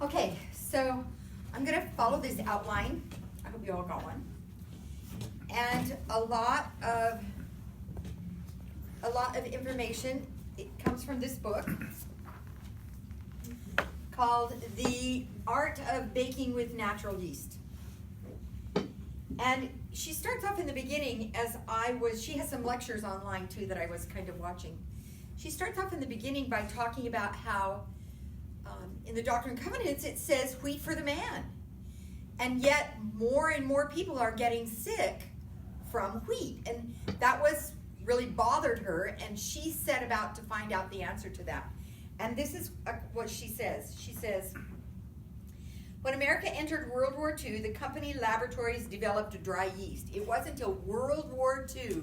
Okay, so I'm going to follow this outline. I hope you all got one. And a lot of information. It comes from this book called The Art of Baking with Natural Yeast. And she starts off in the beginning she has some lectures online too that I was kind of watching. She starts off in the beginning by talking about how in the Doctrine and Covenants it says wheat for the man. And yet more and more people are getting sick from wheat. And that really bothered her, and she set about to find out the answer to that. And this is what she says. She says, when America entered World War II, the company laboratories developed dry yeast. It wasn't until World War II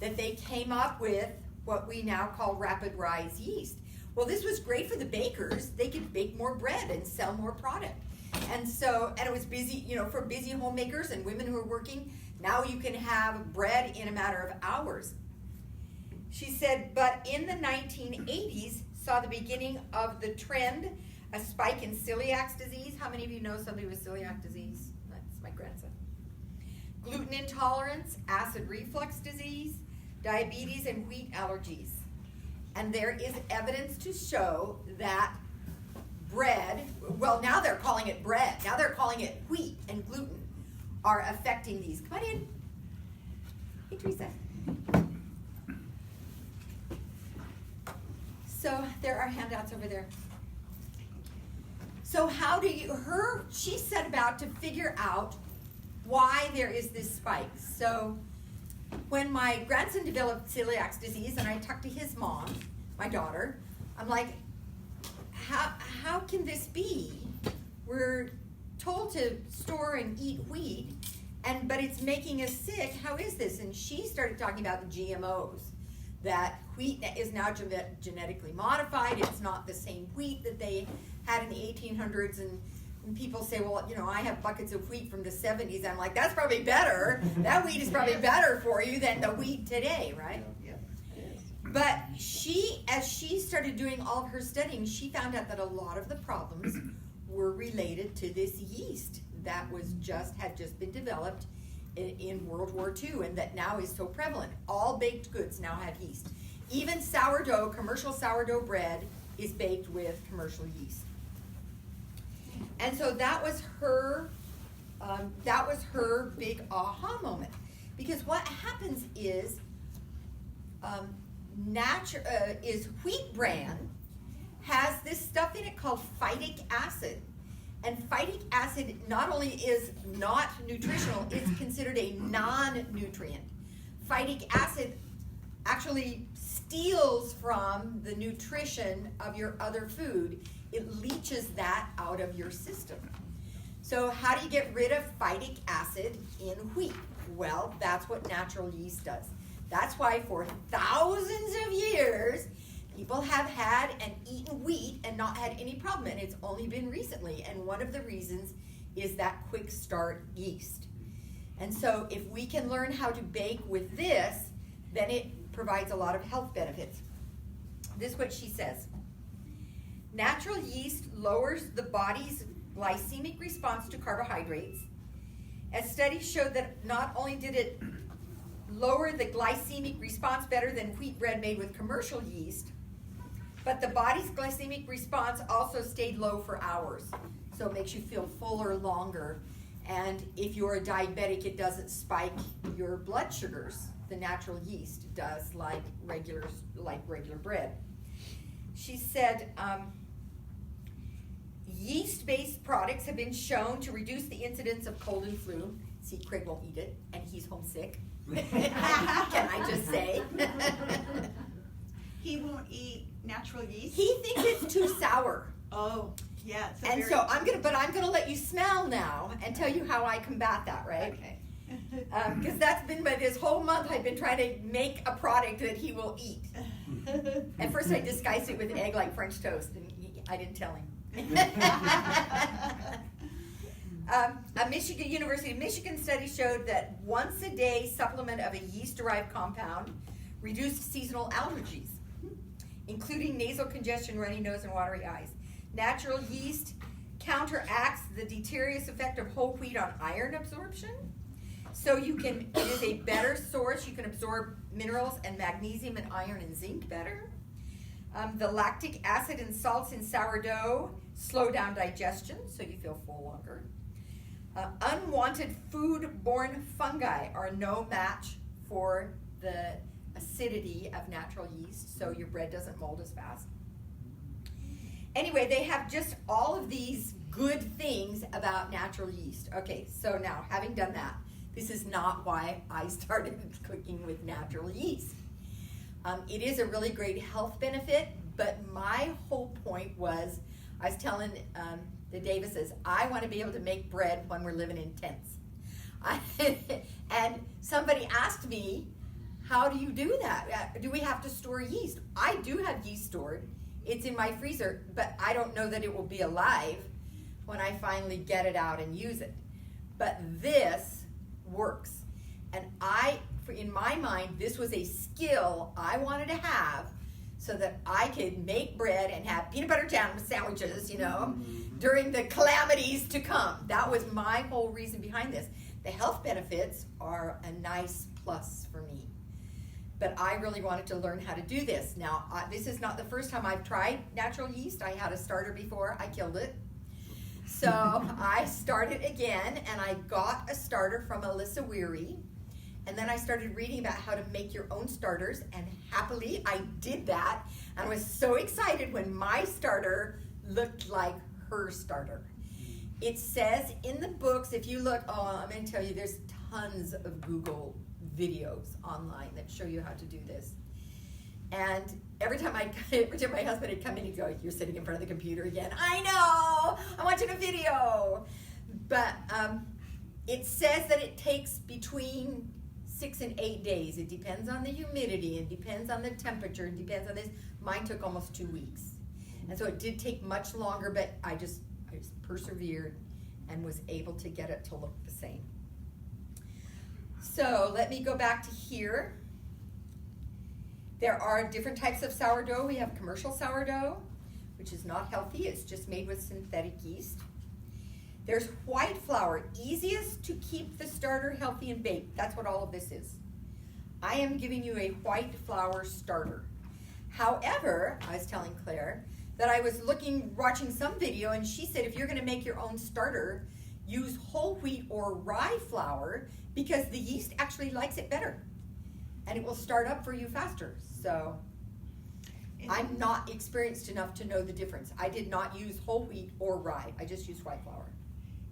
that they came up with what we now call rapid rise yeast. Well, this was great for the bakers. They could bake more bread and sell more product. And it was busy, for busy homemakers and women who are working. Now you can have bread in a matter of hours. She said, but in the 1980s, saw the beginning of the trend, a spike in celiac disease. How many of you know somebody with celiac disease? That's my grandson. Gluten intolerance, acid reflux disease, diabetes, and wheat allergies. And there is evidence to show that bread, well, now they're calling it bread. Now they're calling it wheat and gluten are affecting these. Come on in. Hey, Teresa. So there are handouts over there. So she set about to figure out why there is this spike. So when my grandson developed celiac disease and I talked to his mom, my daughter, I'm like, how can this be? We're told to store and eat wheat, but it's making us sick. How is this? And she started talking about the GMOs, that wheat is now genetically modified. It's not the same wheat that they had in the 1800s. And people say, well, I have buckets of wheat from the 70s. I'm like, that's probably better. That wheat is probably better for you than the wheat today, right? Yeah, it is. But as she started doing all of her studying, she found out that a lot of the problems were related to this yeast that had just been developed in World War II, and that now is so prevalent. All baked goods now have yeast. Even sourdough, commercial sourdough bread, is baked with commercial yeast. And so that was her big aha moment. Because what happens is wheat bran has this stuff in it called phytic acid. And phytic acid not only is not nutritional, it's considered a non-nutrient. Phytic acid actually steals from the nutrition of your other food. It leaches that out of your system. So how do you get rid of phytic acid in wheat? Well, that's what natural yeast does. That's why for thousands of years, people have had and eaten wheat and not had any problem, and it's only been recently. And one of the reasons is that quick start yeast. And so if we can learn how to bake with this, then it provides a lot of health benefits. This is what she says. Natural yeast lowers the body's glycemic response to carbohydrates. As studies showed that not only did it lower the glycemic response better than wheat bread made with commercial yeast, but the body's glycemic response also stayed low for hours. So it makes you feel fuller longer. And if you're a diabetic, it doesn't spike your blood sugars. The natural yeast does, like regular bread. She said, yeast-based products have been shown to reduce the incidence of cold and flu. See, Craig won't eat it, and he's homesick. Can I just say? He won't eat natural yeast? He thinks it's too sour. Oh, yeah. I'm gonna let you smell now and tell you how I combat that, right? Okay. Because that's been this whole month I've been trying to make a product that he will eat. At first I disguised it with egg like French toast, and I didn't tell him. A University of Michigan study showed that once a day supplement of a yeast-derived compound reduced seasonal allergies, including nasal congestion, runny nose, and watery eyes. Natural yeast counteracts the deleterious effect of whole wheat on iron absorption. So it is a better source. You can absorb minerals and magnesium and iron and zinc better. The lactic acid and salts in sourdough slow down digestion, so you feel full longer. Unwanted food-borne fungi are no match for the acidity of natural yeast, so your bread doesn't mold as fast. Anyway, they have just all of these good things about natural yeast. Okay, so now, having done that, this is not why I started cooking with natural yeast. It is a really great health benefit, but my whole point was, I was telling the Davises, I want to be able to make bread when we're living in tents. And somebody asked me, how do you do that? Do we have to store yeast? I do have yeast stored. It's in my freezer, but I don't know that it will be alive when I finally get it out and use it. But this works. And in my mind, this was a skill I wanted to have so that I could make bread and have peanut butter jam sandwiches, during the calamities to come. That was my whole reason behind this. The health benefits are a nice plus for me. But I really wanted to learn how to do this. Now, this is not the first time I've tried natural yeast. I had a starter before. I killed it. So I started again, and I got a starter from Alyssa Weary. And then I started reading about how to make your own starters, and happily I did that. And I was so excited when my starter looked like her starter. It says in the books, if you look, I'm going to tell you, there's tons of Google videos online that show you how to do this. And every time my husband would come in, he'd go, "You're sitting in front of the computer again." I know, I'm watching a video. But it says that it takes between 6 and 8 days. It depends on the humidity, it depends on the temperature, it depends on this. Mine took almost 2 weeks. And so it did take much longer, but I just persevered and was able to get it to look the same. So let me go back to here. There are different types of sourdough. We have commercial sourdough, which is not healthy. It's just made with synthetic yeast. There's white flour, easiest to keep the starter healthy and baked. That's what all of this is. I am giving you a white flour starter. However, I was telling Claire that I was watching some video, and she said if you're going to make your own starter, use whole wheat or rye flour because the yeast actually likes it better, and it will start up for you faster. So I'm not experienced enough to know the difference. I did not use whole wheat or rye. I just used white flour.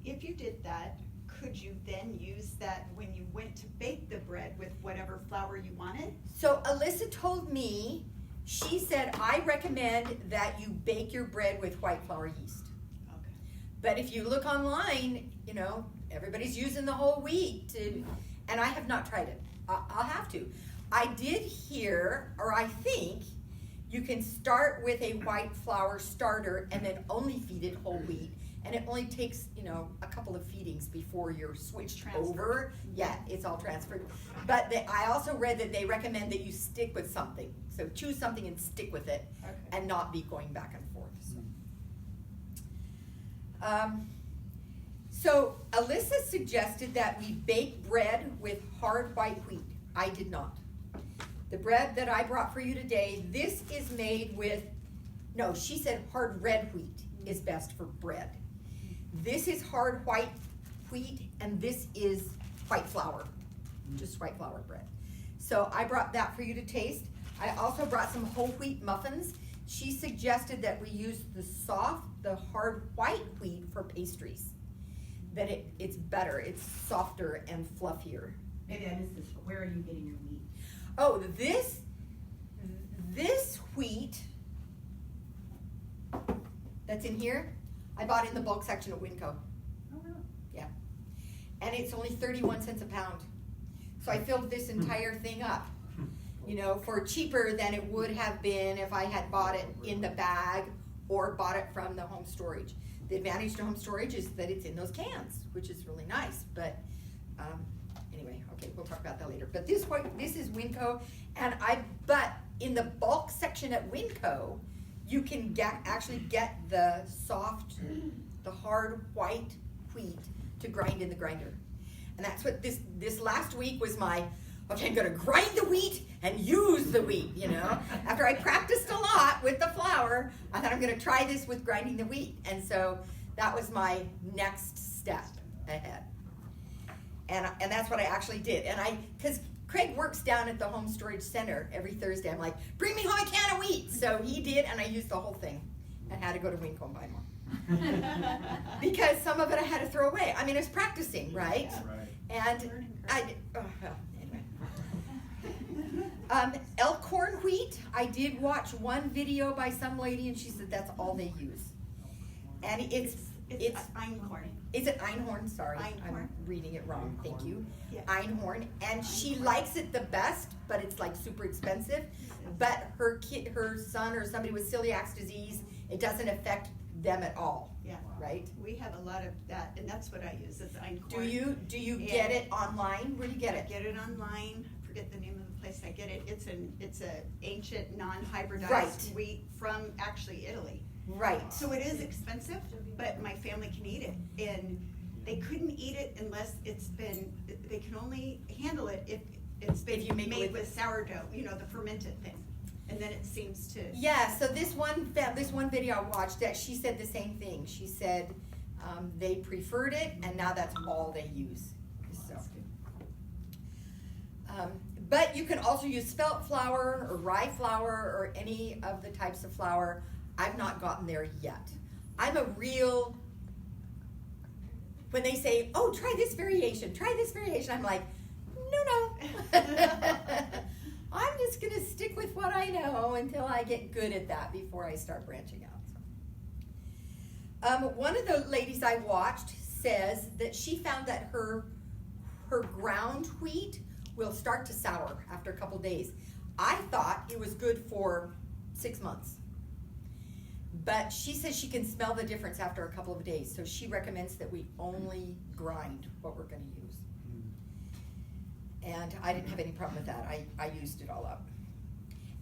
If you did that, could you then use that when you went to bake the bread with whatever flour you wanted? So Alyssa told me, she said, I recommend that you bake your bread with white flour yeast. Okay. But if you look online, everybody's using the whole wheat, and I have not tried it. I'll have to. I did hear, or I think, you can start with a white flour starter and then only feed it whole wheat. And it only takes, a couple of feedings before you're switched over. Yeah, it's all transferred. But I also read that they recommend that you stick with something. So choose something and stick with it, okay, and not be going back and forth. So Alyssa suggested that we bake bread with hard white wheat. I did not. The bread that I brought for you today, this is made with, she said hard red wheat is best for bread. This is hard white wheat, and this is white flour, just white flour bread. So I brought that for you to taste. I also brought some whole wheat muffins. She suggested that we use the hard white wheat for pastries. That it's better, it's softer and fluffier. Maybe I missed this, but where are you getting your wheat? Oh, this wheat that's in here, I bought in the bulk section at Winco. Oh, really? Yeah. And it's only 31 cents a pound. So I filled this entire thing up, for cheaper than it would have been if I had bought it in the bag or bought it from the home storage. The advantage to home storage is that it's in those cans, which is really nice. But anyway, okay, we'll talk about that later. But this is Winco, but in the bulk section at Winco, you can actually get the soft the hard white wheat to grind in the grinder. And that's what this last week was my, okay, I'm gonna grind the wheat and use the wheat, you know. After I practiced a lot with the flour, I thought I'm gonna try this with grinding the wheat. And so that was my next step ahead. And that's what I actually did. And because Craig works down at the home storage center every Thursday. I'm like, bring me home a can of wheat. So he did, and I used the whole thing. And had to go to Winco and buy more. Because some of it I had to throw away. I mean, I was practicing, right? Right. And anyway. Elkhorn wheat, I did watch one video by some lady, and she said that's all they use. And it's einkorn. Is it Einhorn? Sorry, Einhorn. I'm reading it wrong. Thank you. Yeah. Einhorn, and she likes it the best, but it's like super expensive. But her son or somebody with celiac disease, it doesn't affect them at all. Yeah. Right? We have a lot of that, and that's what I use, is einkorn. Do you get it online? Where do you get it? Get it online. Forget the name of the place I get it. It's a ancient non-hybridized Right. wheat from actually Italy. Right. So it is expensive, but my family can eat it, and they couldn't eat it unless they can only handle it if it's been If you make it made with- with sourdough, the fermented thing, and then it seems to. Yeah, so this one video I watched, that she said the same thing. She said they preferred it, and now that's all they use. So, but you can also use spelt flour or rye flour or any of the types of flour. I've not gotten there yet. I'm a real, when they say, oh, try this variation, I'm like, no. I'm just gonna stick with what I know until I get good at that before I start branching out. One of the ladies I watched says that she found that her ground wheat will start to sour after a couple days. I thought it was good for 6 months. But she says she can smell the difference after a couple of days, so she recommends that we only grind what we're going to use. And I didn't have any problem with that. I used it all up.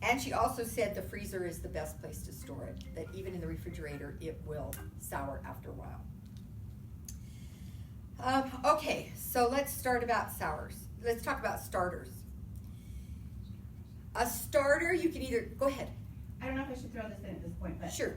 And she also said the freezer is the best place to store it, that even in the refrigerator, it will sour after a while. Okay, so let's start about sours. Let's talk about starters. A starter, you can either, go ahead. I don't know if I should throw this in at this point, but Sure.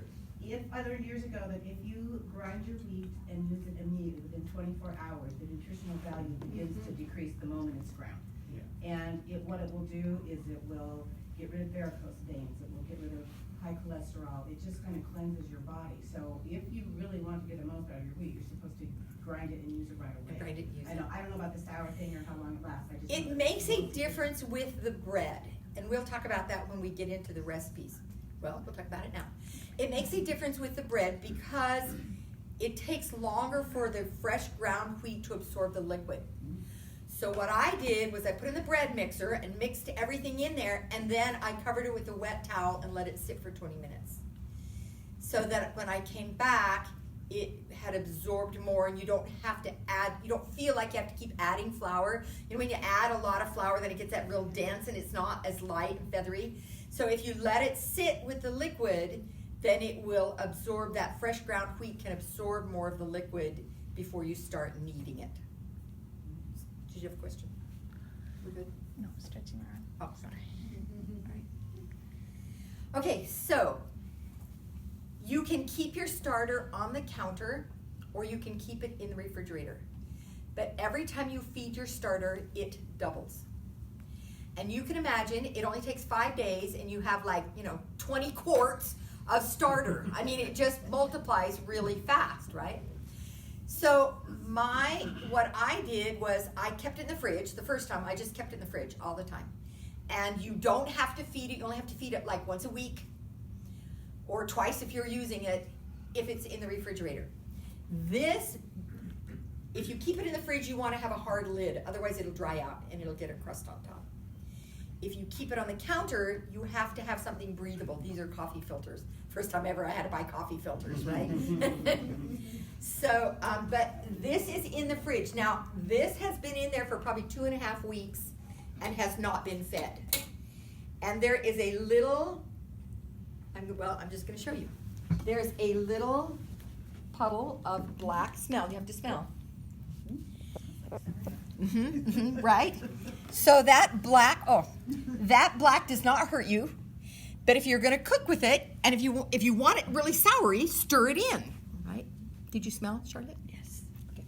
I learned years ago that if you grind your wheat and use it immediately within 24 hours, the nutritional value begins to decrease the moment it's ground. Yeah. And what it will do is it will get rid of varicose veins, it will get rid of high cholesterol, it just kind of cleanses your body. So if you really want to get the most out of your wheat, you're supposed to grind it and use it right away. Grind it and use it. I don't know about the sour thing or how long it lasts. It makes a difference with the bread, and we'll talk about that when we get into the recipes. Well, we'll talk about it now. It makes a difference with the bread because it takes longer for the fresh ground wheat to absorb the liquid. So what I did was I put in the bread mixer and mixed everything in there, and then I covered it with a wet towel and let it sit for 20 minutes. So that when I came back, it had absorbed more, and you don't have to add, you don't feel like you have to keep adding flour. You know, when you add a lot of flour, then it gets that real dense and it's not as light and feathery. So if you let it sit with the liquid, then it will absorb, that fresh ground wheat can absorb more of the liquid before you start kneading it. Did you have a question? We're good? No, stretching my arm. Oh, sorry. Okay, so you can keep your starter on the counter or you can keep it in the refrigerator. But every time you feed your starter, it doubles. And you can imagine it only takes 5 days and you have 20 quarts of starter. I mean, it just multiplies really fast, right? So what I did was I kept it in the fridge. The first time I just kept it in the fridge all the time. And you don't have to feed it. You only have to feed it like once a week or twice if you're using it, if it's in the refrigerator. This, if you keep it in the fridge, you want to have a hard lid. Otherwise it'll dry out and it'll get a crust on top. If you keep it on the counter, you have to have something breathable. These are coffee filters. First time ever I had to buy coffee filters, right? So, but this is in the fridge. Now, this has been in there for probably 2.5 weeks and has not been fed. And there is a little, I'm just going to show you. There's a little puddle of black smell. You have to smell. Right? So that black does not hurt you. But if you're going to cook with it, and if you want it really soury, stir it in. Right? Did you smell, Charlotte? Yes. Okay.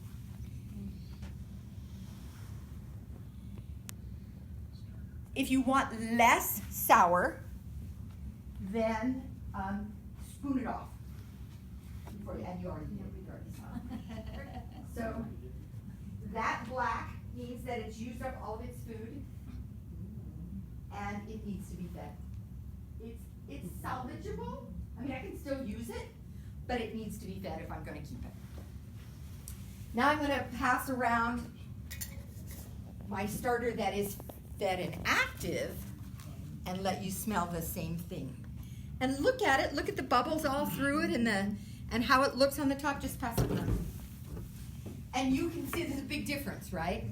If you want less sour, then spoon it off. And you already did. So that black means that it's used up all of its food, and it needs to be fed. It's salvageable. I mean, I can still use it, but it needs to be fed if I'm going to keep it. Now I'm going to pass around my starter that is fed and active, and let you smell the same thing. And look at it. Look at the bubbles all through it, and how it looks on the top. Just pass it around. And you can see there's a big difference, right?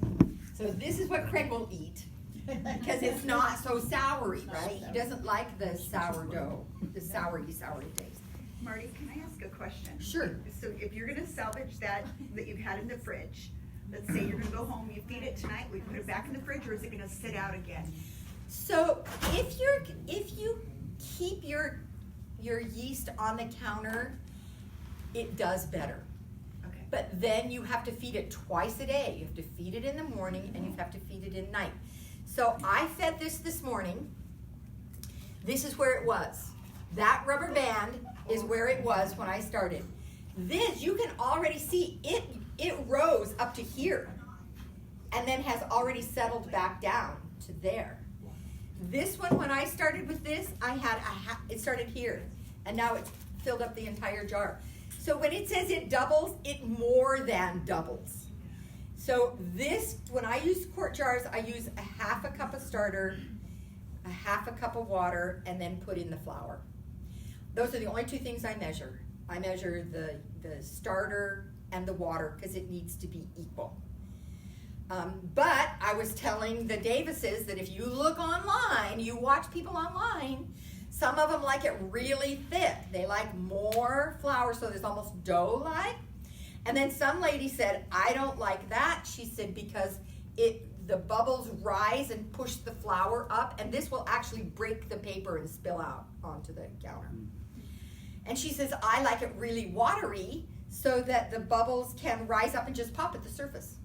So this is what Craig will eat because it's not so soury, right? He doesn't like the sourdough, the soury taste. Marty, can I ask a question? Sure. So if you're gonna salvage that you've had in the fridge, let's say you're gonna go home, you feed it tonight, we put it back in the fridge, or is it gonna sit out again? So if you keep your yeast on the counter, it does better. Okay. But then you have to feed it twice a day. You have to feed it in the morning and you have to feed it at night. So I fed this morning. This is where it was. That rubber band is where it was when I started. This, you can already see, it rose up to here and then has already settled back down to there. This one, when I started with this, it started here, and now it's filled up the entire jar. So when it says it doubles, it more than doubles. So this, when I use quart jars, I use a half a cup of starter, a half a cup of water, and then put in the flour. Those are the only two things I measure. I measure the starter and the water because it needs to be equal. But I was telling the Davises that if you look online, you watch people online, some of them like it really thick. They like more flour, so there's almost dough-like. And then some lady said, I don't like that. She said, because the bubbles rise and push the flour up, and this will actually break the paper and spill out onto the counter. And she says, I like it really watery so that the bubbles can rise up and just pop at the surface.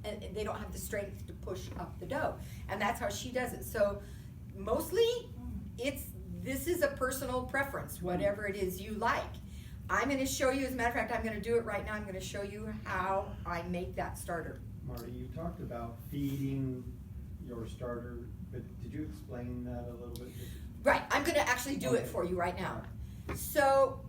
And they don't have the strength to push up the dough. And that's how she does it. So mostly, this is a personal preference, whatever it is you like. I'm going to show you, as a matter of fact, I'm going to do it right now. I'm going to show you how I make that starter. Marty, you talked about feeding your starter, but did you explain that a little bit? Right, I'm going to actually do it for you right now. So,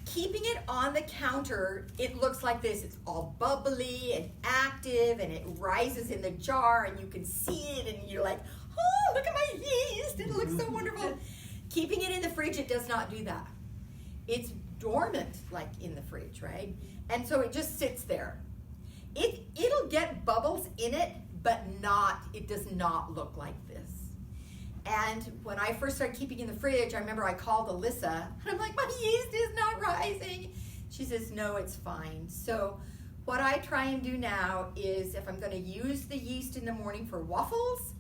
keeping it on the counter, it looks like this. It's all bubbly and active, and it rises in the jar, and you can see it, and you're like, oh, look at my yeast. It looks so wonderful. Keeping it in the fridge, it does not do that. It's dormant, like in the fridge, right? And so it just sits there. It'll get bubbles in it, but it does not look like this. And when I first started keeping in the fridge, I remember I called Alyssa, and I'm like, my yeast is not rising. She says, no, it's fine. So what I try and do now is, if I'm going to use the yeast in the morning for waffles,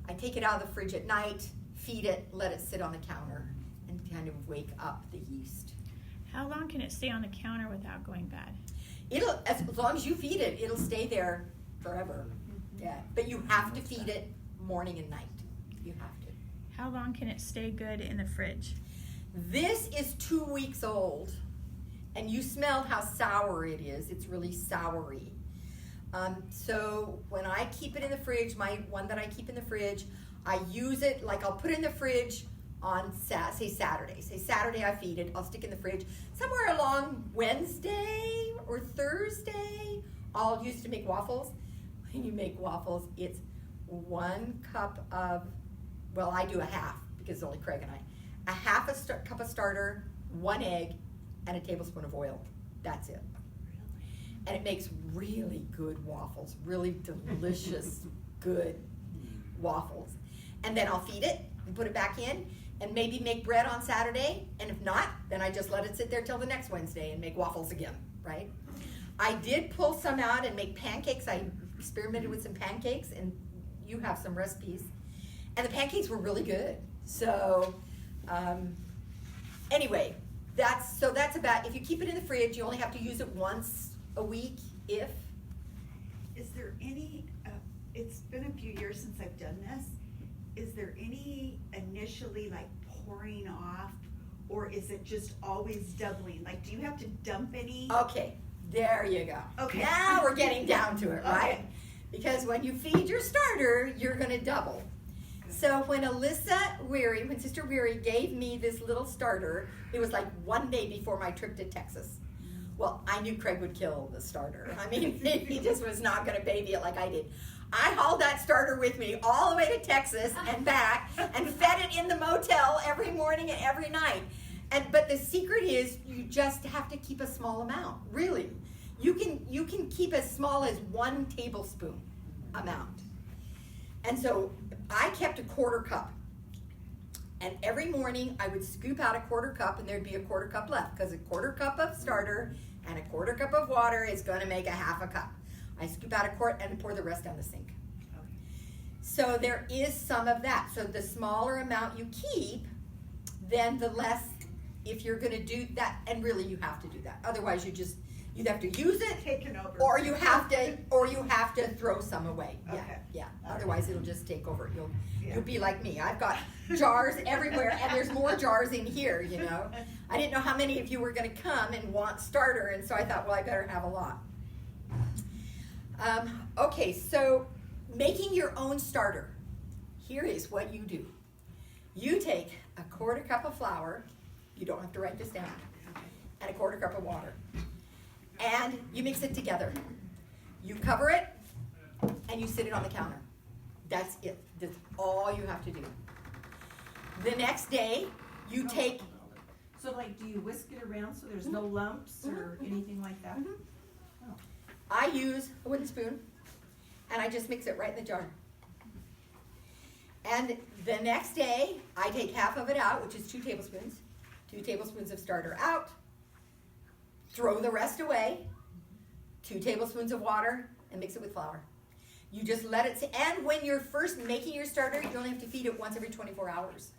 I take it out of the fridge at night, feed it, let it sit on the counter, and kind of wake up the yeast. How long can it stay on the counter without going bad? As long as you feed it, it'll stay there forever. Yeah, but you have to feed it morning and night. You have to. How long can it stay good in the fridge? This is 2 weeks old, and you smelled how sour it is. It's really soury. So when I keep it in the fridge, my one that I keep in the fridge, I use it, like I'll put it in the fridge on, say Saturday. Say Saturday I feed it, I'll stick it in the fridge. Somewhere along Wednesday or Thursday, I'll use it to make waffles. When you make waffles, it's 1 cup of, well, I do a half, because it's only Craig and I. A half a cup of starter, 1 egg, and a tablespoon of oil. That's it. And it makes really good waffles, really delicious, good waffles. And then I'll feed it and put it back in. and maybe make bread on Saturday, and if not, then I just let it sit there till the next Wednesday and make waffles again, right? I did pull some out and make pancakes. I experimented with some pancakes, and you have some recipes. And the pancakes were really good. So, anyway, that's about, if you keep it in the fridge, you only have to use it once a week, if. Is there any, it's been a few years since I've done this, is there any initially like pouring off, or is it just always doubling? Like, do you have to dump any? Okay, there you go. Okay. Now we're getting down to it, right? Okay. Because when you feed your starter, you're gonna double. So when when Sister Weary gave me this little starter, it was like one day before my trip to Texas. Well, I knew Craig would kill the starter. I mean, he just was not gonna baby it like I did. I hauled that starter with me all the way to Texas and back and fed it in the motel every morning and every night. But the secret is you just have to keep a small amount, really. You can keep as small as 1 tablespoon amount. And so I kept a 1/4 cup. And every morning I would scoop out a 1/4 cup, and there'd be a 1/4 cup left, because a 1/4 cup of starter and a 1/4 cup of water is gonna make a 1/2 cup. I scoop out a quart and pour the rest down the sink. So there is some of that. So the smaller amount you keep, then the less, if you're gonna do that, and really you have to do that. Otherwise you have to use it, Taken over. or you have to throw some away. Yeah, Okay. yeah. Otherwise it'll just take over. Yeah. You'll be like me. I've got jars everywhere, and there's more jars in here, you know. I didn't know how many of you were gonna come and want starter, and so I thought, well, I better have a lot. Okay, so making your own starter. Here is what you do. You take a 1/4 cup of flour. You don't have to write this down. And a 1/4 cup of water. And you mix it together. You cover it, and you sit it on the counter. That's it. That's all you have to do. The next day, you take... So like, do you whisk it around so there's no lumps or anything like that? Mhm. Oh. I use a wooden spoon, and I just mix it right in the jar. And the next day, I take half of it out, which is 2 tablespoons. 2 tablespoons of starter out. Throw the rest away. 2 tablespoons of water, and mix it with flour. You just let it sit. And when you're first making your starter, you only have to feed it once every 24 hours.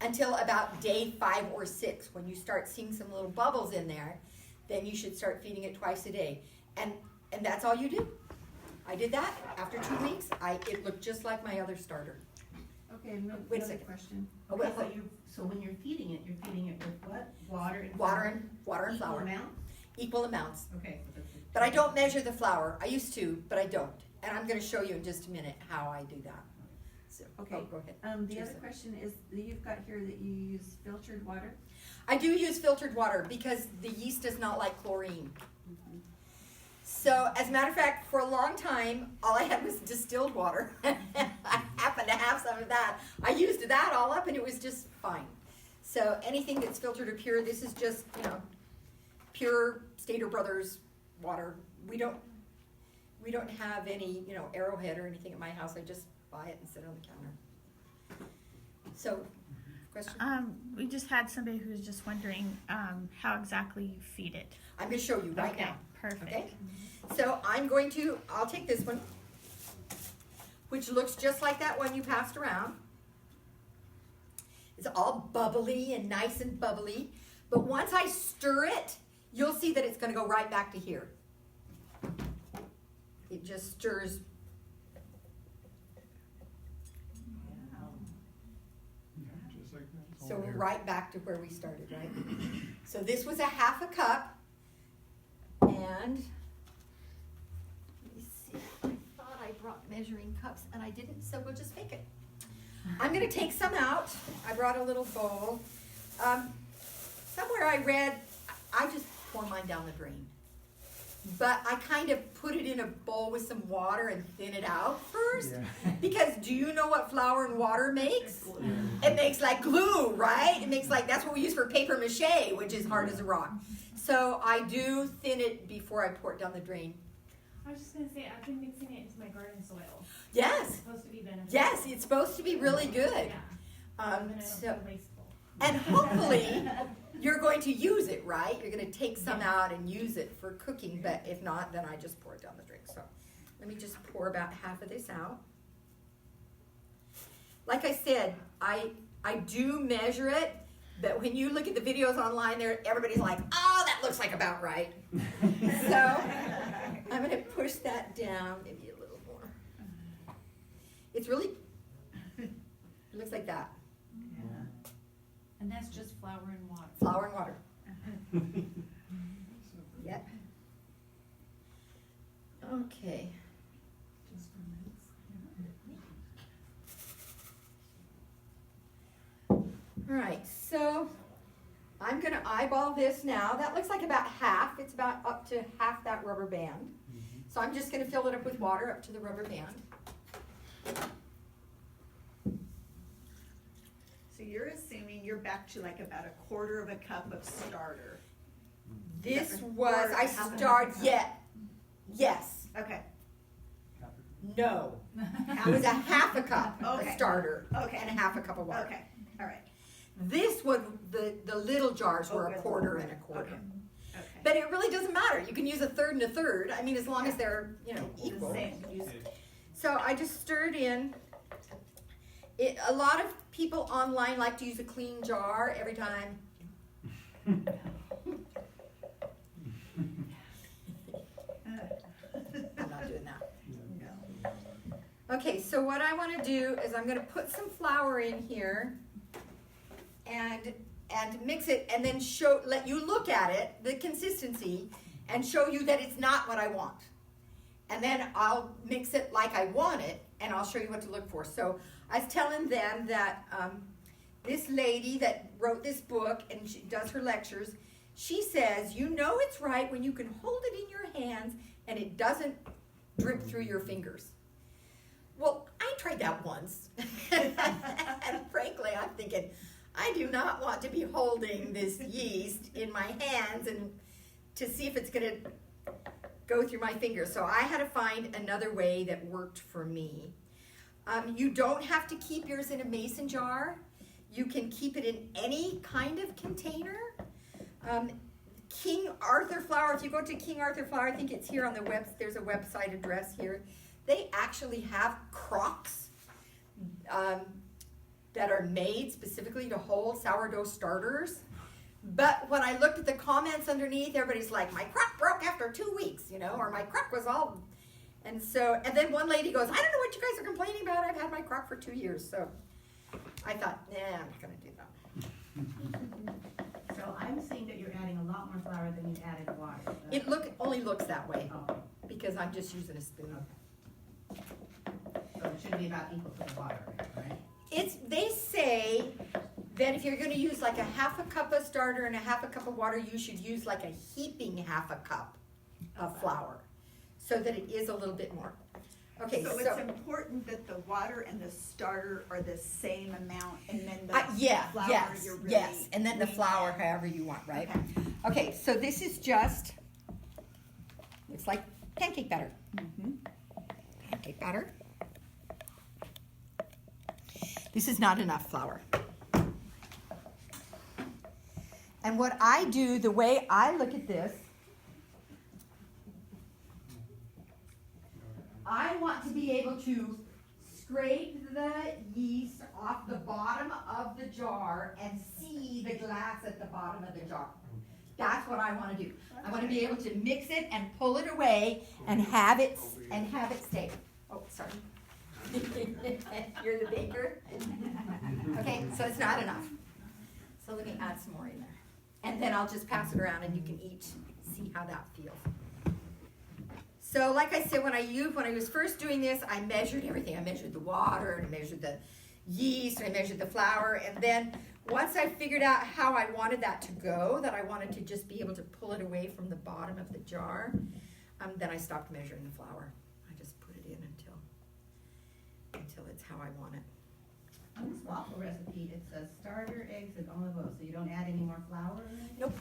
Until about day 5 or 6. When you start seeing some little bubbles in there, then you should start feeding it twice a day. And that's all you do. I did that. After 2 weeks, it looked just like my other starter. Okay, Wait a another second. question. Oh, Okay, wait, so when you're feeding it with what? Water and Water flour? and Equal flour. amount? Equal amounts. Okay. But I don't measure the flour. I used to, but I don't. And I'm going to show you in just a minute how I do that. So, Okay. go ahead. The other Teresa. question is, you've got here that you use filtered water? I do use filtered water because the yeast does not like chlorine. So, as a matter of fact, for a long time, all I had was distilled water. I happened to have some of that. I used that all up, and it was just fine. So, anything that's filtered or pure, this is just, pure Stater Brothers water. We don't have any, Arrowhead or anything at my house. I just buy it and sit it on the counter. So, question? We just had somebody who was just wondering how exactly you feed it. I'm going to show you right Okay, now. perfect. Okay? So I'll take this one, which looks just like that one you passed around. It's all bubbly and nice and bubbly. But once I stir it, you'll see that it's going to go right back to here. It just stirs. Just like that. It's So all we're here. right back to where we started, right? So this was a 1/2 cup. And let me see. I thought I brought measuring cups and I didn't, so we'll just make it. I'm going to take some out. I brought a little bowl. Somewhere I read, I just pour mine down the drain. But I kind of put it in a bowl with some water and thin it out first. Yeah. Because do you know what flour and water makes? It makes like glue, right? It makes like, that's what we use for paper mache, which is hard as a rock. So I do thin it before I pour it down the drain. I was just gonna say, I've been mixing it into my garden soil. Yes, It's supposed to be beneficial. yes, it's supposed to be really good. Yeah. And I don't So, feel wasteful. and hopefully you're going to use it, right? You're going to take some out and use it for cooking, but if not, then I just pour it down the drain. So let me just pour about half of this out. Like I said, I do measure it, but when you look at the videos online, everybody's like, oh, that looks like about right. So I'm going to push that down maybe a little more. It's really, it looks like that. And that's just flour and water. Flour and water. Yep. Okay. All right, so I'm going to eyeball this now. That looks like about half. It's about up to half that rubber band. So I'm just going to fill it up with water up to the rubber band. So you're assuming you're back to like about 1/4 of a cup of starter. This Or was, I half a started, cup. yes, Okay. no. It was a half a cup of Okay. starter Okay. and a half a cup of water. Okay. All right. This was, the little jars were Okay. 1/4 and 1/4. Okay. Okay. But it really doesn't matter. You can use 1/3 and 1/3. I mean, as long as they're, equal. The same. So I just stirred in. A lot of people online like to use a clean jar every time. I'm not doing that. Okay, so what I want to do is I'm going to put some flour in here and mix it, and then let you look at it, the consistency, and show you that it's not what I want. And then I'll mix it like I want it, and I'll show you what to look for. So I was telling them that this lady that wrote this book and she does her lectures, she says, you know it's right when you can hold it in your hands and it doesn't drip through your fingers. Well, I tried that once. And frankly, I'm thinking, I do not want to be holding this yeast in my hands and to see if it's going to go through my fingers. So I had to find another way that worked for me. You don't have to keep yours in a mason jar. You can keep it in any kind of container. King Arthur flour, if you go to King Arthur flour, I think it's here on the web, there's a website address here. They actually have crocks that are made specifically to hold sourdough starters. But when I looked at the comments underneath, everybody's like, my crock broke after 2 weeks, or my crock was all, and then one lady goes, I don't know what you guys are complaining about. I've had my crock for 2 years. So I thought, I'm not going to do that. So I'm seeing that you're adding a lot more flour than you added water. It only looks that way Oh, because I'm just using a spoon. so it should be about equal to the water, right? They say that if you're going to use like a half a cup of starter and a half a cup of water, you should use like a heaping half a cup of flour so that it is a little bit more. Okay, So it's important that the water and the starter are the same amount, and then the flour you're really yes, and then the leaning flour in. however you want, right? Okay. Okay, so this is just, looks like pancake batter. Pancake batter. This is not enough flour. And what I do, the way I look at this, I want to be able to scrape the yeast off the bottom of the jar and see the glass at the bottom of the jar. That's what I want to do. I want to be able to mix it and pull it away and have it stay. Oh, sorry. You're the baker. Okay, so it's not enough. So let me add some more in there. And then I'll just pass it around and you can each see how that feels. So like I said, when I was first doing this, I measured everything. I measured the water, and I measured the yeast, and I measured the flour. And then once I figured out how I wanted that to go, that I wanted to just be able to pull it away from the bottom of the jar, then I stopped measuring the flour. I just put it in until it's how I want it. On this waffle recipe, it says starter, eggs, and olive oil, so you don't add any more flour or anything? Nope.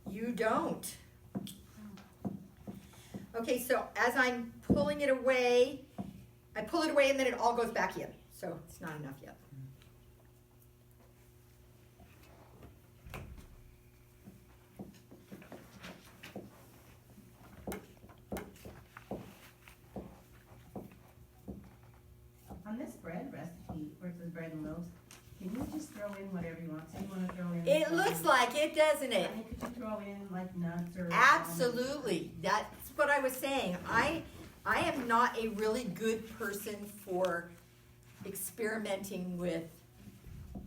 You don't. Okay, so as I'm pulling it away, I pull it away and then it all goes back in. So it's not enough yet. On this bread recipe, where it says bread and loaves, can you just throw in whatever you want? So you wanna throw in. It looks like it, doesn't I it? mean, could you throw in like nuts or? Absolutely. That's what I was saying. I am not a really good person for experimenting with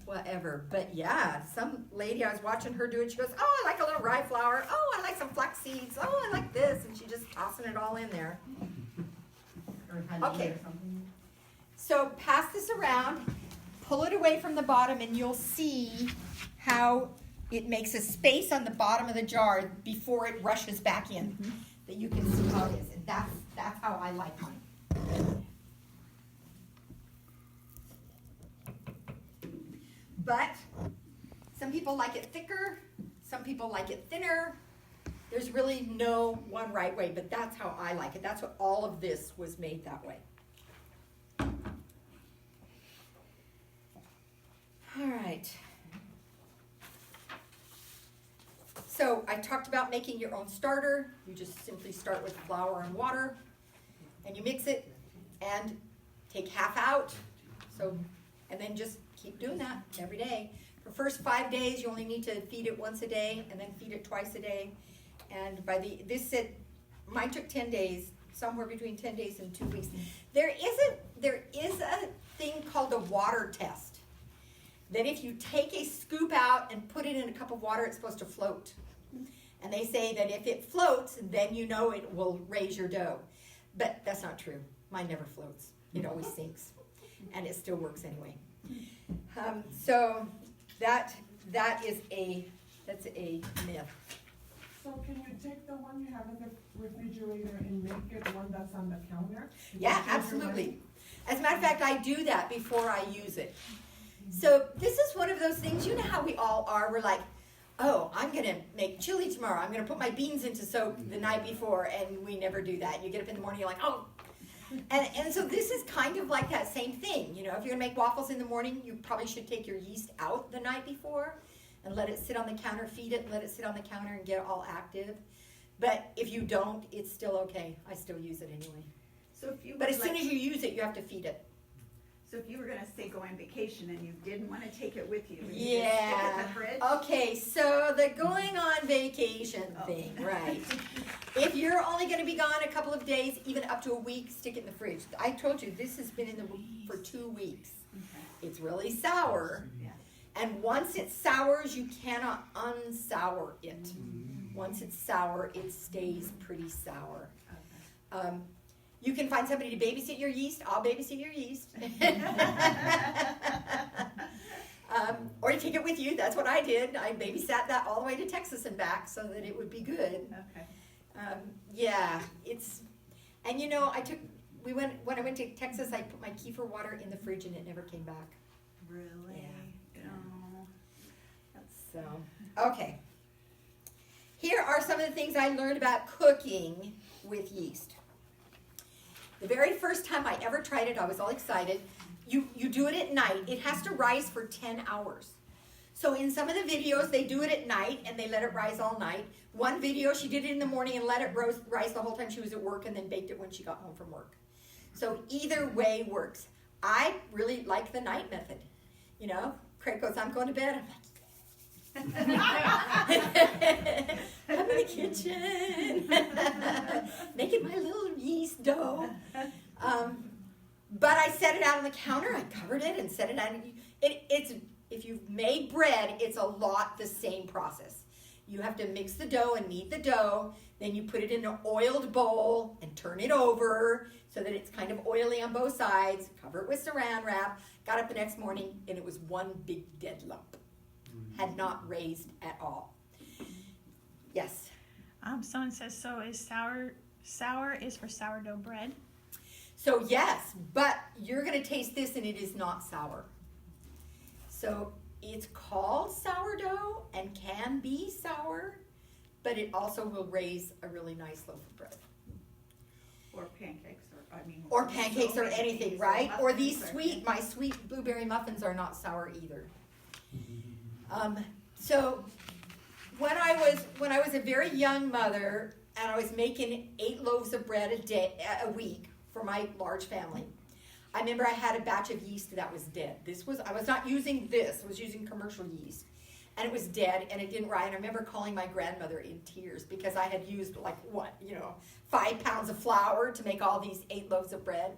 whatever. But yeah, some lady, I was watching her do it. She goes, oh, I like a little rye flour. Oh, I like some flax seeds. Oh, I like this. And she just tossing it all in there. Or honey Okay. or something? So pass this around, pull it away from the bottom, and you'll see how it makes a space on the bottom of the jar before it rushes back in. That you can see how it is. And that's how I like mine. But some people like it thicker, some people like it thinner. There's really no one right way, but that's how I like it. That's what all of this was made that way. All right. So I talked about making your own starter. You just simply start with flour and water, and you mix it, and take half out. So, and then just keep doing that every day. For the first 5 days, you only need to feed it once a day, and then feed it twice a day. And by this said, mine took 10 days, somewhere between 10 days and 2 weeks. There is a thing called a water test. That if you take a scoop out and put it in a cup of water, it's supposed to float. And they say that if it floats, then you know it will raise your dough. But that's not true. Mine never floats. It always sinks. And it still works anyway. So that's a myth. So can you take the one you have in the refrigerator and make it one that's on the counter? Yeah, absolutely. As a matter of fact, I do that before I use it. So this is one of those things, you know how we all are, we're like, oh, I'm going to make chili tomorrow. I'm going to put my beans into soak the night before, and we never do that. You get up in the morning, you're like, oh. And so this is kind of like that same thing. You know, if you're going to make waffles in the morning, you probably should take your yeast out the night before and let it sit on the counter, feed it, and let it sit on the counter and get all active. But if you don't, it's still okay. I still use it anyway. So if you But would as soon like- as you use it, you have to feed it. So if you were gonna say go on vacation and you didn't wanna take it with you, would you just Yeah. stick it in the fridge? Okay, so the going on vacation Oh. thing, right? If you're only going to be gone a couple of days, even up to a week, stick it in the fridge. I told you this has been in the for 2 weeks. Okay. It's really sour, Yeah. and once it sours, you cannot unsour it. Once it's sour, it stays pretty sour. Okay. You can find somebody to babysit your yeast. I'll babysit your yeast. Or you take it with you. That's what I did. I babysat that all the way to Texas and back so that it would be good. Okay. Yeah, it's, and you know, when I went to Texas, I put my kefir water in the fridge and it never came back. Really? Yeah. No. So, okay. Here are some of the things I learned about cooking with yeast. The very first time I ever tried it, I was all excited. You do it at night. It has to rise for 10 hours. So in some of the videos, they do it at night and they let it rise all night. One video, she did it in the morning and let it rise the whole time she was at work and then baked it when she got home from work. So either way works. I really like the night method. You know, Craig goes, I'm going to bed. I'm in the kitchen making my little yeast dough. But I set it out on the counter. I covered it and set it out. It's if you've made bread, it's a lot the same process. You have to mix the dough and knead the dough. Then you put it in an oiled bowl and turn it over so that it's kind of oily on both sides. Cover it with saran wrap. Got up the next morning and it was one big dead lump. Had not raised at all. Yes. Someone says, so is sour is for sourdough bread? So yes, but you're going to taste this and it is not sour. So it's called sourdough and can be sour, but it also will raise a really nice loaf of bread. Or pancakes or I mean. Or pancakes so or many anything, things. right? So Or these muffins are- sweet, my sweet blueberry muffins are not sour either. So when I was a very young mother and I was making 8 loaves of bread a week for my large family, I remember I had a batch of yeast that was dead. I was not using this, I was using commercial yeast. And it was dead and it didn't rise. And I remember calling my grandmother in tears because I had used 5 pounds of flour to make all these 8 loaves of bread.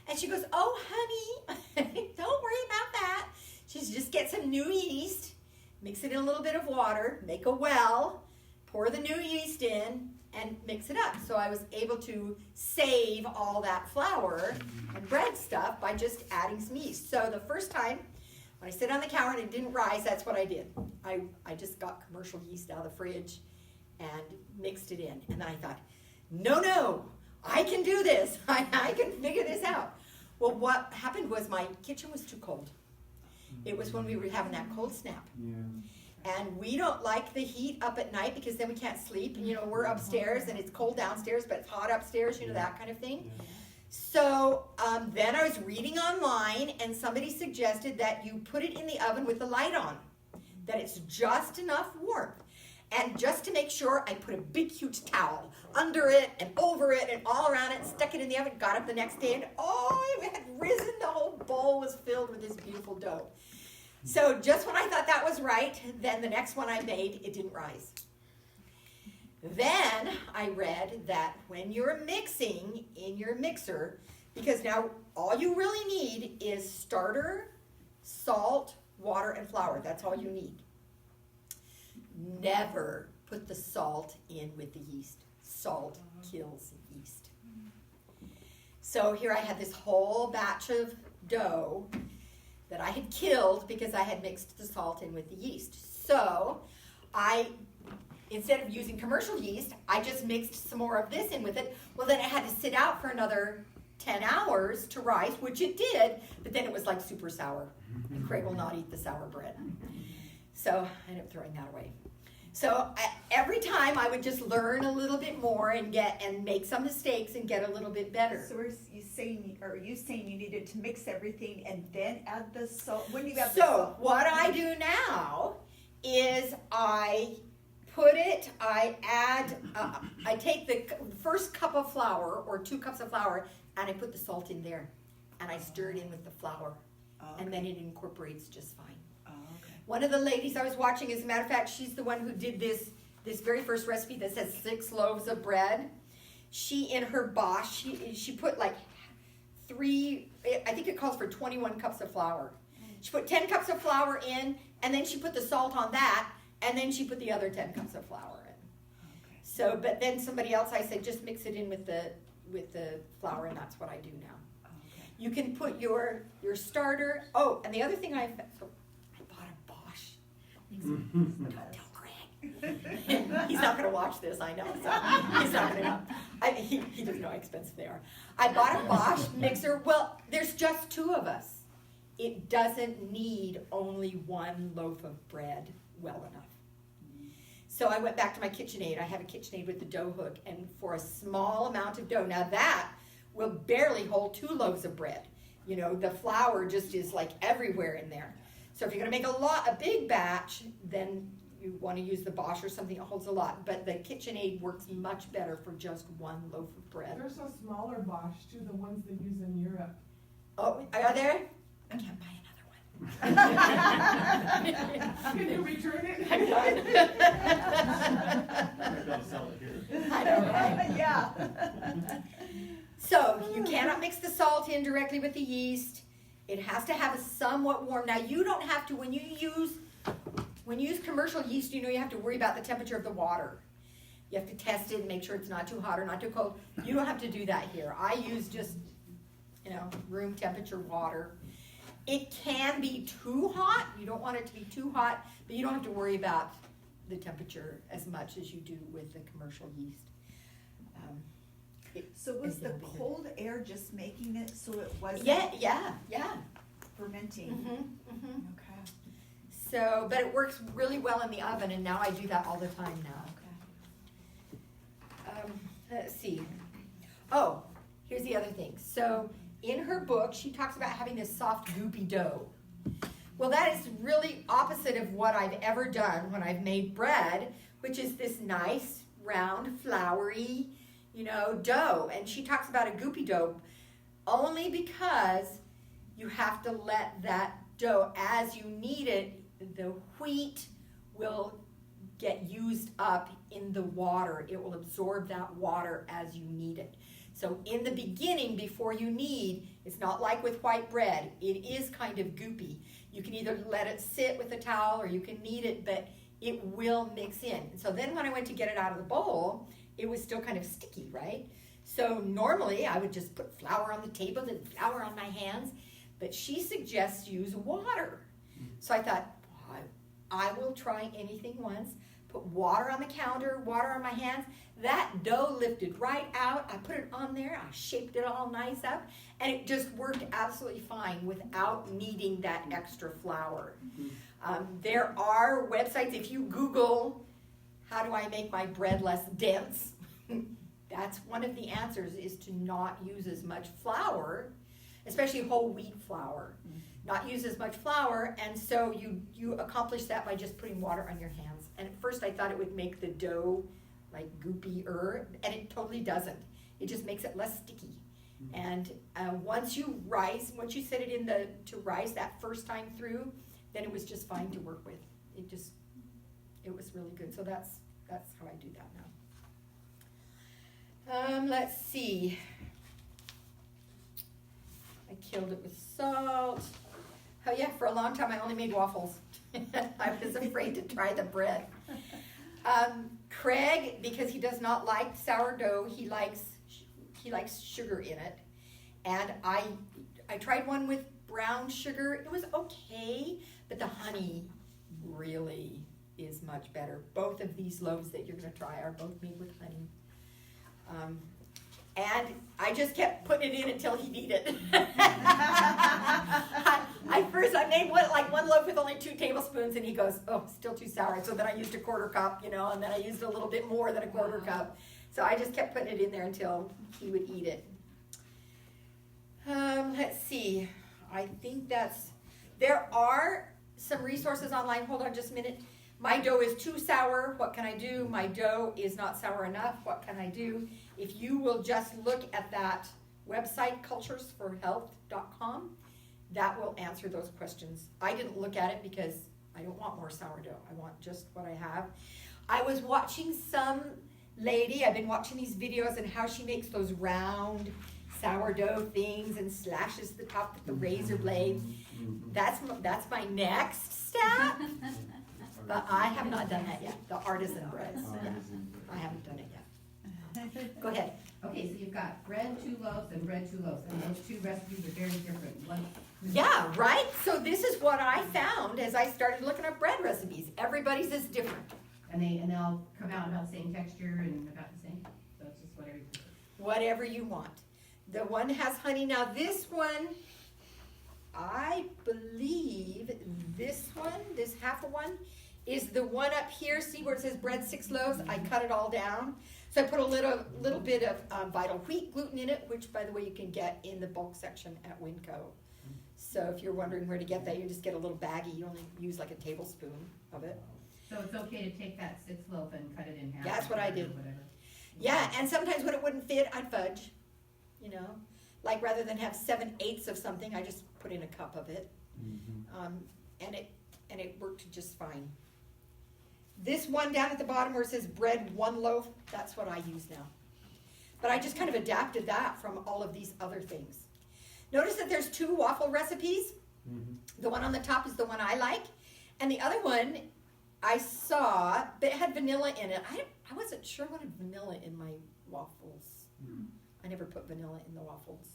And she goes, "Oh, honey, don't worry about that." She says, "Just get some new yeast, mix it in a little bit of water, make a well, pour the new yeast in, and mix it up." So I was able to save all that flour and bread stuff by just adding some yeast. So the first time when I sit on the counter and it didn't rise, that's what I did. I just got commercial yeast out of the fridge and mixed it in. And then I thought, no, I can do this. I can figure this out. Well, what happened was my kitchen was too cold. It was when we were having that cold snap. Yeah. And we don't like the heat up at night because then we can't sleep. And, we're upstairs and it's cold downstairs, but it's hot upstairs, that kind of thing. Yeah. So then I was reading online and somebody suggested that you put it in the oven with the light on, that it's just enough warmth. And just to make sure, I put a big, huge towel under it and over it and all around it, stuck it in the oven, got up the next day, and it had risen. The whole bowl was filled with this beautiful dough. So just when I thought that was right, then the next one I made, it didn't rise. Then I read that when you're mixing in your mixer, because now all you really need is starter, salt, water, and flour. That's all you need. Never put the salt in with the yeast. Salt kills yeast. So here I had this whole batch of dough that I had killed because I had mixed the salt in with the yeast. So instead of using commercial yeast, I just mixed some more of this in with it. Well, then it had to sit out for another 10 hours to rise, which it did, but then it was like super sour. And Craig will not eat the sour bread. So I ended up throwing that away. So every time I would just learn a little bit more and make some mistakes and get a little bit better. So are you saying you needed to mix everything and then add the salt? When do you add the So salt? what I do now is I take the first cup of flour or 2 cups of flour and I put the salt in there and I stir it in with the flour and then it incorporates just fine. Oh, okay. One of the ladies I was watching, as a matter of fact, she's the one who did this very first recipe that says 6 loaves of bread. She, in her bosh, she put like 3, I think it calls for 21 cups of flour. She put 10 cups of flour in, and then she put the salt on that, and then she put the other 10 cups of flour in. Okay. So, but then somebody else, I said, just mix it in with the flour, and that's what I do now. Okay. You can put your starter. Oh, and the other thing I bought a Bosch. Don't tell Greg. He's not going to watch this, I know. So he's not going to know. He doesn't know how expensive they are. I bought a Bosch mixer. Well, there's just 2 of us. It doesn't need only 1 loaf of bread well enough. So I went back to my KitchenAid. I have a KitchenAid with the dough hook, and for a small amount of dough, now that will barely hold 2 loaves of bread. The flour just is like everywhere in there. So if you're gonna make a big batch, then you want to use the Bosch or something that holds a lot. But the KitchenAid works much better for just 1 loaf of bread. There's a smaller Bosch too, the ones they use in Europe. Oh, are there? I can't buy another one. Can you return it? I'm done. Maybe they'll sell it here. I know, right? Yeah. So you cannot mix the salt in directly with the yeast. It has to have a somewhat warm. Now you don't have to, when you use commercial yeast, you have to worry about the temperature of the water. You have to test it and make sure it's not too hot or not too cold. You don't have to do that here. I use just, room temperature water. It can be too hot. You don't want it to be too hot, but you don't have to worry about the temperature as much as you do with the commercial yeast. So was the cold air just making it so it wasn't Yeah. fermenting? Okay. So, but it works really well in the oven, and now I do that all the time now. Okay. Let's see. Oh, here's the other thing. So in her book, she talks about having this soft, goopy dough. Well, that is really opposite of what I've ever done when I've made bread, which is this nice, round, floury, dough. And she talks about a goopy dough only because you have to let that dough, as you knead it, the wheat will get used up in the water. It will absorb that water as you knead it. So in the beginning, before you knead, it's not like with white bread. It is kind of goopy. You can either let it sit with a towel or you can knead it, but it will mix in. So then when I went to get it out of the bowl, it was still kind of sticky, right? So normally I would just put flour on the table and flour on my hands, but she suggests use water. So I thought, I will try anything once. Put water on the counter, water on my hands. That dough lifted right out. I put it on there. I shaped it all nice up. And it just worked absolutely fine without needing that extra flour. There are websites, if you Google, how do I make my bread less dense? That's one of the answers, is to not use as much flour, especially whole wheat flour. Not use as much flour, and so you accomplish that by just putting water on your hands. And at first I thought it would make the dough like goopier, and it totally doesn't. It just makes it less sticky. And once you set it to rise that first time through, then it was just fine to work with. It was really good. So that's how I do that now. Let's see. I killed it with salt. Oh yeah, for a long time I only made waffles. I was afraid to try the bread. Craig, because he does not like sourdough, he likes sugar in it. And I tried one with brown sugar. It was okay, but the honey really is much better. Both of these loaves that you're going to try are both made with honey. And I just kept putting it in until he'd eat it. I made one loaf with only 2 tablespoons, and he goes, oh, still too sour. So then I used a 1/4 cup, and then I used a little bit more than a 1/4 cup. So I just kept putting it in there until he would eat it. Let's see. I think there are some resources online. Hold on just a minute. My dough is too sour. What can I do? My dough is not sour enough. What can I do? If you will just look at that website, culturesforhealth.com, that will answer those questions. I didn't look at it because I don't want more sourdough. I want just what I have. I was watching some lady, I've been watching these videos and how she makes those round sourdough things and slashes the top with the razor blade. That's my next step. But I have not done that yet. The artisan breads. Yeah, I haven't done it yet. Go ahead. Okay, so you've got bread 2 loaves and bread 2 loaves, and those 2 recipes are very different. Yeah, right? So this is what I found as I started looking up bread recipes. Everybody's is different. And they'll come out about the same texture and about the same, so it's just whatever you prefer. Whatever you want. The one has honey. Now this one, I believe this half of one, is the one up here. See where it says bread 6 loaves? I cut it all down. So I put a little bit of vital wheat gluten in it, which, by the way, you can get in the bulk section at Winco. So if you're wondering where to get that, you just get a little baggie. You only use like a tablespoon of it. So it's okay to take that 6 loaf and cut it in half. Yeah, that's what I did. Whatever. Yeah, and sometimes when it wouldn't fit, I'd fudge. Like rather than have 7/8 of something, I just put in a cup of it, and it worked just fine. This one down at the bottom where it says bread 1 loaf, that's what I use now. But I just kind of adapted that from all of these other things. Notice that there's 2 waffle recipes. The one on the top is the one I like, and the other one I saw, but it had vanilla in it. I wasn't sure I wanted vanilla in my waffles. I never put vanilla in the waffles.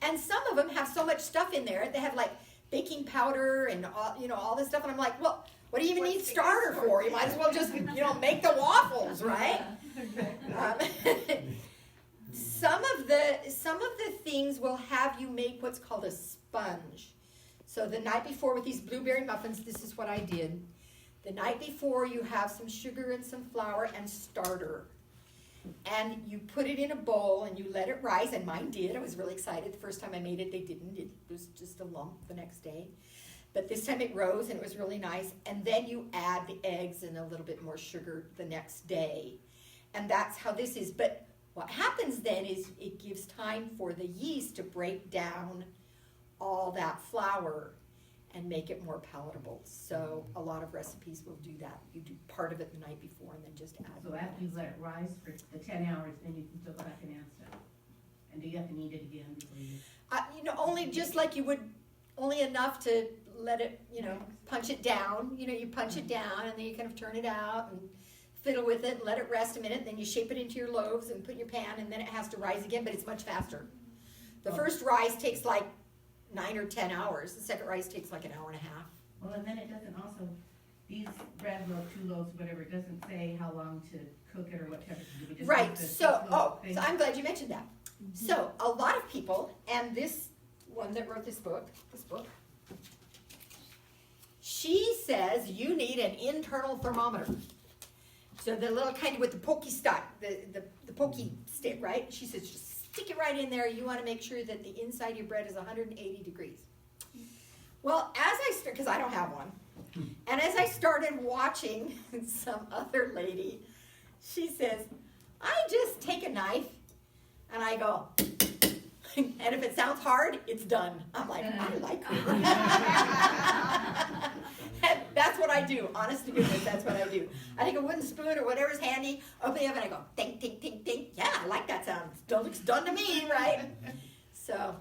And some of them have so much stuff in there. They have like baking powder and all this stuff, and I'm like, well, what do you even need starter for? You might as well just make the waffles, right? Some of the things will have you make what's called a sponge. So the night before with these blueberry muffins, this is what I did. The night before you have some sugar and some flour and starter. and you put it in a bowl and you let it rise, and mine did. I was really excited. The first time I made it, they didn't. It was just a lump the next day. But this time it rose and it was really nice. And then you add the eggs and a little bit more sugar the next day. And that's how this is. But what happens then is it gives time for the yeast to break down all that flour and make it more palatable. So a lot of recipes will do that. You do part of it the night before and then just add. So after you let it rise for the 10 hours, then you can still go back and add stuff. And do you have to knead it again before you? You know, only just like you would, only enough to let it, you know, punch it down. You know, you punch it down and then you kind of turn it out and fiddle with it and let it rest a minute. And then you shape it into your loaves and put in your pan, and then it has to rise again, but it's much faster. The first rise takes like 9 or 10 hours. The second rise takes like an hour and a half. Well, and then it doesn't also, these bread loaf, 2 loaves, whatever, it doesn't say how long to cook it or what temperature. Do we just Right, use the so, 6 loaf thing? so I'm glad you mentioned that. So a lot of people, and this one that wrote this book, she says you need an internal thermometer. So the little kind of with the pokey stick, the pokey stick, right? She says just stick it right in there. You want to make sure that the inside of your bread is 180 degrees. Well, as I start, because I don't have one, and as I started watching some other lady, she says, I just take a knife and I go, and if it sounds hard, it's done. I'm like, I like her. And that's what I do. Honest to goodness, that's what I do. I take a wooden spoon or whatever's handy, open the oven, I go, ding, ding, ding, ding. Yeah, I like that sound. Still looks done to me, right? So,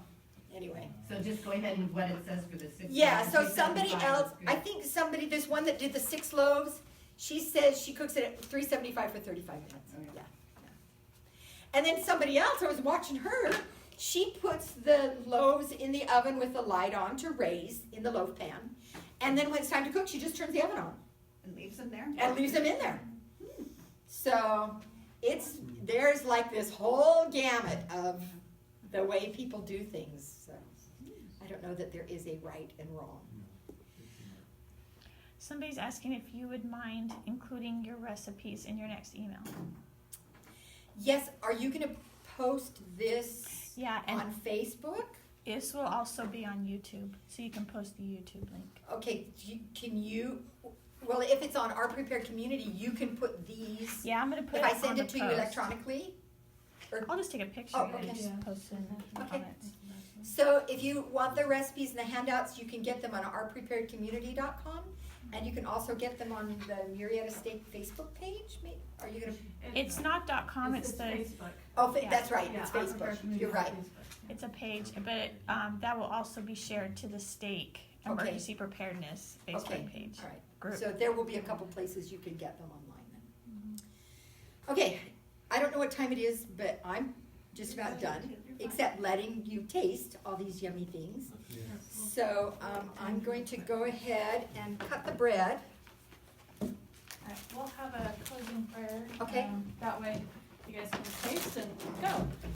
anyway. So just go ahead and what it says for the 6 Yeah, loaves, so 675 somebody is else, good. I think somebody, this one that did the 6 loaves, she says she cooks it at 375 for 35 minutes. Okay. Yeah. And then somebody else, I was watching her, she puts the loaves in the oven with the light on to raise in the loaf pan. And then when it's time to cook, she just turns the oven on And leaves them there? and leaves them in there. So there's like this whole gamut of the way people do things. So I don't know that there is a right and wrong. Somebody's asking if you would mind including your recipes in your next email. Yes, are you going to post this Yeah, and on Facebook? this will also be on YouTube, so you can post the YouTube link. Okay, well, if it's on Our Prepared Community, you can put these, Yeah, I'm gonna put if it I send on it the to you post. electronically? I'll just take a picture Oh, and okay. just post it in the Okay. comments. So if you want the recipes and the handouts, you can get them on ourpreparedcommunity.com, and you can also get them on the Murrieta Steak Facebook page. Are you gonna? It's not .com, it's the, Facebook. Oh, Yeah. that's right. Yeah, It's Our Facebook. Prepared Community You're right. on Facebook. it's a page, but that will also be shared to the Steak Okay. Emergency Preparedness Facebook Okay. page. All right. Group. So there will be a couple places you can get them online then. Okay, I don't know what time it is, but I'm just about done, except letting you taste all these yummy things. So I'm going to go ahead and cut the bread. All right, we'll have a closing prayer. Okay. That way you guys can taste and go.